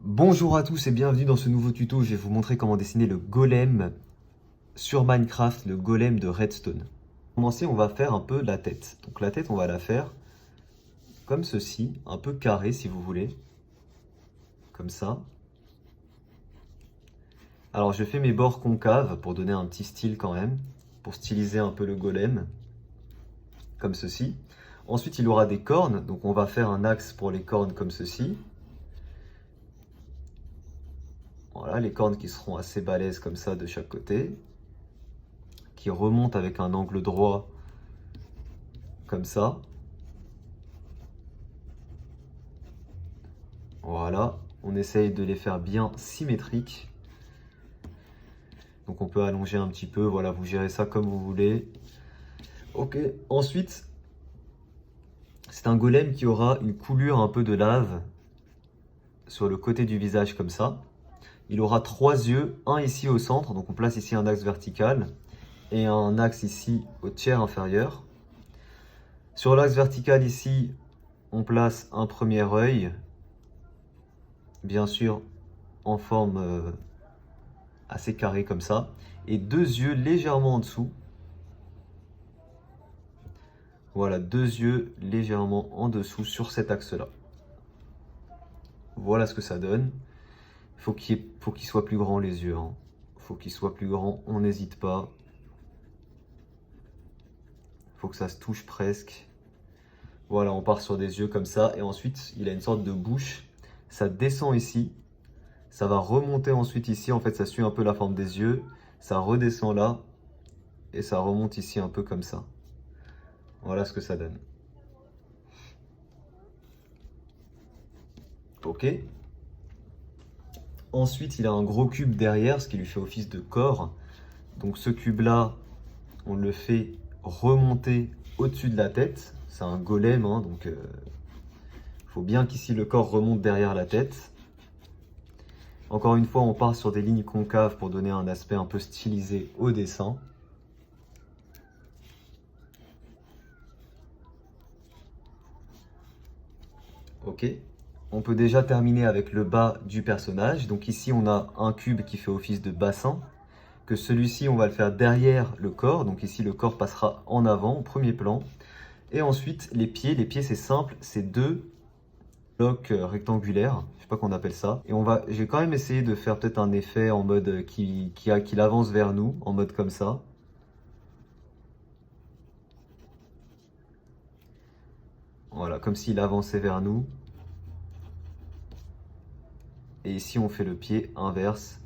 Bonjour à tous et bienvenue dans ce nouveau tuto. Je vais vous montrer comment dessiner le golem sur Minecraft, le golem de Redstone. Pour commencer, on va faire un peu la tête. Donc la tête, on va la faire comme ceci, un peu carré si vous voulez. Comme ça. Alors je fais mes bords concaves pour donner un petit style quand même, pour styliser un peu le golem, comme ceci. Ensuite, il aura des cornes, donc on va faire un axe pour les cornes comme ceci. Voilà, les cornes qui seront assez balèzes comme ça de chaque côté, qui remontent avec un angle droit comme ça. Voilà, on essaye de les faire bien symétriques. Donc on peut allonger un petit peu, voilà, vous gérez ça comme vous voulez. Ok, ensuite, c'est un golem qui aura une coulure un peu de lave sur le côté du visage comme ça. Il aura 3 yeux, un ici au centre, donc on place ici un axe vertical, et un axe ici au tiers inférieur. Sur l'axe vertical ici, on place un premier œil, bien sûr en forme assez carrée comme ça, et 2 yeux légèrement en dessous. Voilà, 2 yeux légèrement en dessous sur cet axe-là. Voilà ce que ça donne. Faut qu'il soit plus grand les yeux, hein. Faut qu'il soit plus grand, on n'hésite pas. Faut que ça se touche presque. Voilà, on part sur des yeux comme ça. Et ensuite, il a une sorte de bouche. Ça descend ici. Ça va remonter ensuite ici. En fait, ça suit un peu la forme des yeux. Ça redescend là. Et ça remonte ici un peu comme ça. Voilà ce que ça donne. Ok. Ensuite, il a un gros cube derrière, ce qui lui fait office de corps. Donc ce cube-là, on le fait remonter au-dessus de la tête. C'est un golem, hein, donc il faut bien qu'ici le corps remonte derrière la tête. Encore une fois, on part sur des lignes concaves pour donner un aspect un peu stylisé au dessin. Ok. On peut déjà terminer avec le bas du personnage. Donc ici, on a un cube qui fait office de bassin. Que celui-ci, on va le faire derrière le corps. Donc ici, le corps passera en avant, au premier plan. Et ensuite, les pieds c'est simple, c'est deux blocs rectangulaires, je sais pas qu'on appelle ça. Et j'ai quand même essayé de faire peut-être un effet en mode qu'il avance vers nous, en mode comme ça. Voilà, comme s'il avançait vers nous. Et ici, on fait le pied inverse.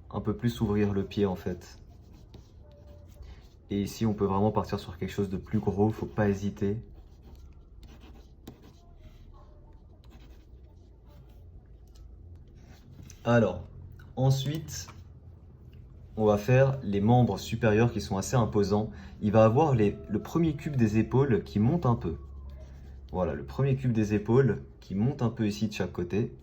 Un peu plus ouvrir le pied en fait. Et ici, on peut vraiment partir sur quelque chose de plus gros, faut pas hésiter. Alors, ensuite, on va faire les membres supérieurs qui sont assez imposants. Il va avoir le premier cube des épaules qui monte un peu. Voilà, le premier cube des épaules qui monte un peu ici de chaque côté.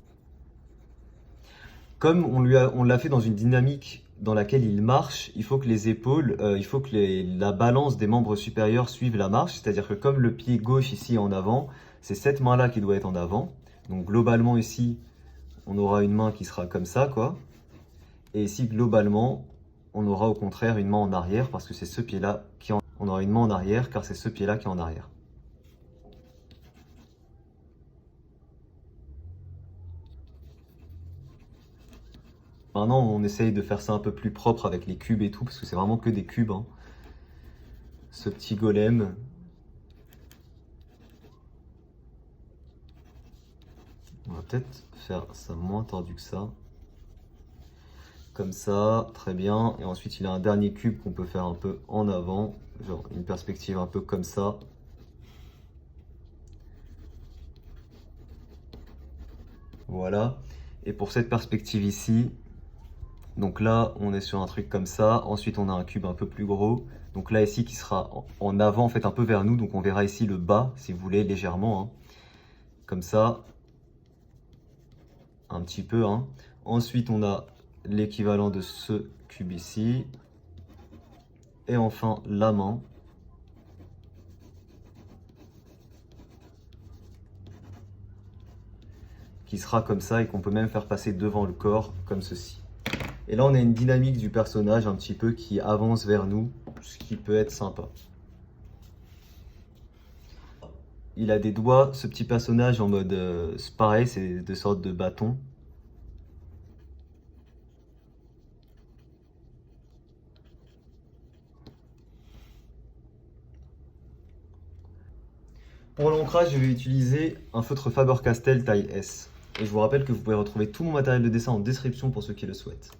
Comme on l'a fait dans une dynamique dans laquelle il marche, il faut que les épaules, il faut que la balance des membres supérieurs suive la marche. C'est-à-dire que comme le pied gauche ici est en avant, c'est cette main-là qui doit être en avant. Donc globalement ici, on aura une main qui sera comme ça, quoi. Et ici, globalement, on aura au contraire une main en arrière parce que c'est ce pied-là qui est en... On aura une main en arrière car c'est ce pied-là qui est en arrière. Maintenant, on essaye de faire ça un peu plus propre avec les cubes et tout, parce que c'est vraiment que des cubes, hein. Ce petit golem. On va peut-être faire ça moins tordu que ça. Comme ça, très bien. Et ensuite, il a un dernier cube qu'on peut faire un peu en avant. Genre une perspective un peu comme ça. Voilà. Et pour cette perspective ici, donc là, on est sur un truc comme ça. Ensuite, on a un cube un peu plus gros. Donc là, ici, qui sera en avant, en fait, un peu vers nous. Donc on verra ici le bas, si vous voulez, légèrement, hein. Comme ça. Un petit peu, hein. Ensuite, on a l'équivalent de ce cube ici. Et enfin l'amant. Qui sera comme ça et qu'on peut même faire passer devant le corps comme ceci. Et là on a une dynamique du personnage un petit peu qui avance vers nous, ce qui peut être sympa. Il a des doigts, ce petit personnage en mode pareil, c'est des sortes de bâtons. Pour l'ancrage, je vais utiliser un feutre Faber-Castell taille S. Et je vous rappelle que vous pouvez retrouver tout mon matériel de dessin en description pour ceux qui le souhaitent.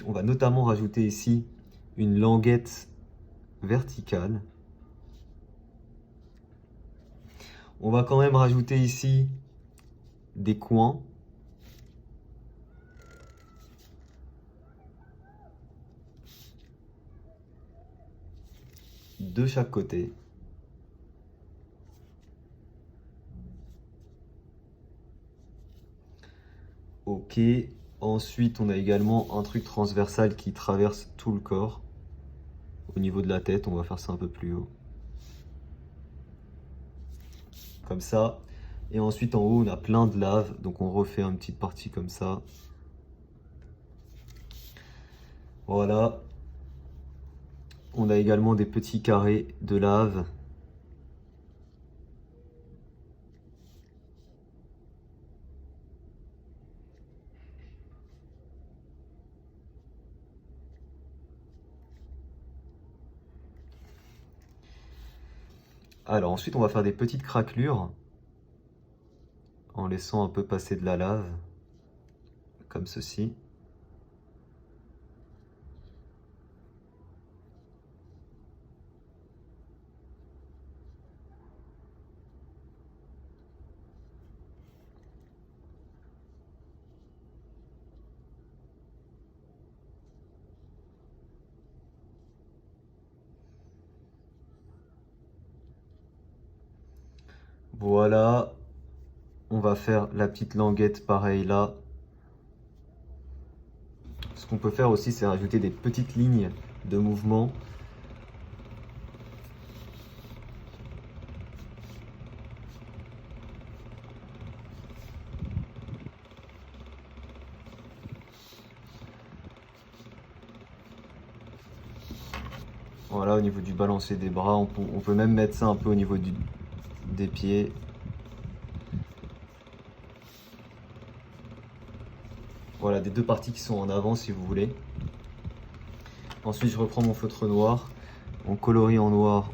on va notamment rajouter ici une languette verticale. On va quand même rajouter ici des coins. De chaque côté. Ok, ensuite on a également un truc transversal qui traverse tout le corps. Au niveau de la tête, on va faire ça un peu plus haut. Comme ça. Et ensuite en haut on a plein de lave, donc on refait une petite partie comme ça. Voilà. On a également des petits carrés de lave. Alors ensuite on va faire des petites craquelures en laissant un peu passer de la lave, comme ceci. Voilà, on va faire la petite languette pareil là. Ce qu'on peut faire aussi, c'est rajouter des petites lignes de mouvement. Voilà, au niveau du balancier des bras, on peut même mettre ça un peu au niveau des pieds. Voilà, des deux parties qui sont en avant si vous voulez. Ensuite, je reprends mon feutre noir. On colorie en noir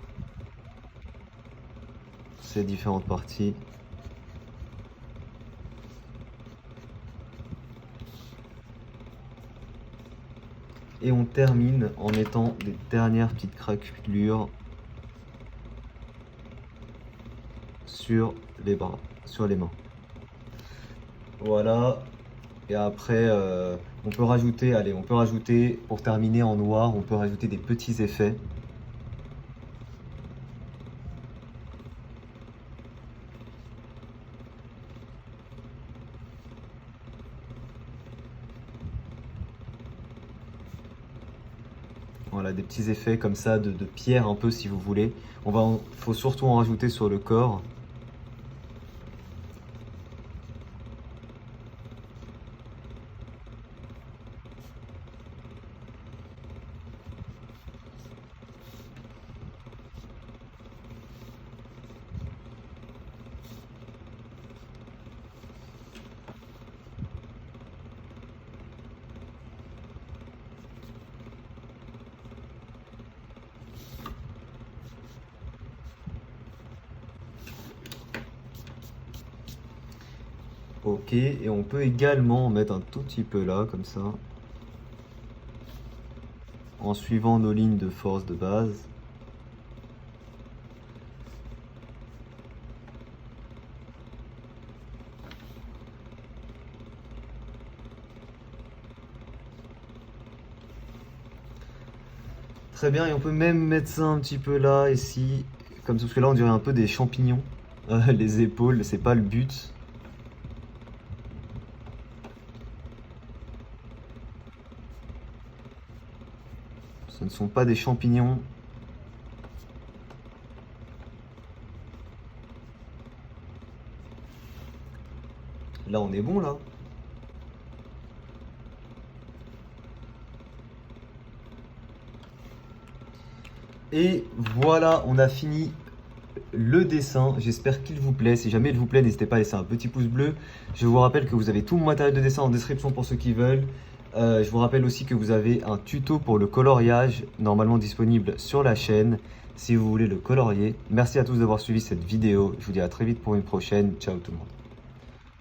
ces différentes parties. Et on termine en mettant des dernières petites craquelures sur les bras, sur les mains. Voilà. Et après, on peut rajouter, allez, on peut rajouter, pour terminer en noir, on peut rajouter des petits effets. Voilà, des petits effets comme ça de pierre un peu si vous voulez. Faut surtout en rajouter sur le corps. Ok, et on peut également en mettre un tout petit peu là, comme ça, en suivant nos lignes de force de base. Très bien, et on peut même mettre ça un petit peu là, ici, comme ça, parce que là on dirait un peu des champignons. Les épaules, c'est pas le but. Ce ne sont pas des champignons. Là, on est bon, là. Et voilà, on a fini le dessin. J'espère qu'il vous plaît. Si jamais il vous plaît, n'hésitez pas à laisser un petit pouce bleu. Je vous rappelle que vous avez tout mon matériel de dessin en description pour ceux qui veulent. Je vous rappelle aussi que vous avez un tuto pour le coloriage, normalement disponible sur la chaîne, si vous voulez le colorier. Merci à tous d'avoir suivi cette vidéo. Je vous dis à très vite pour une prochaine. Ciao tout le monde.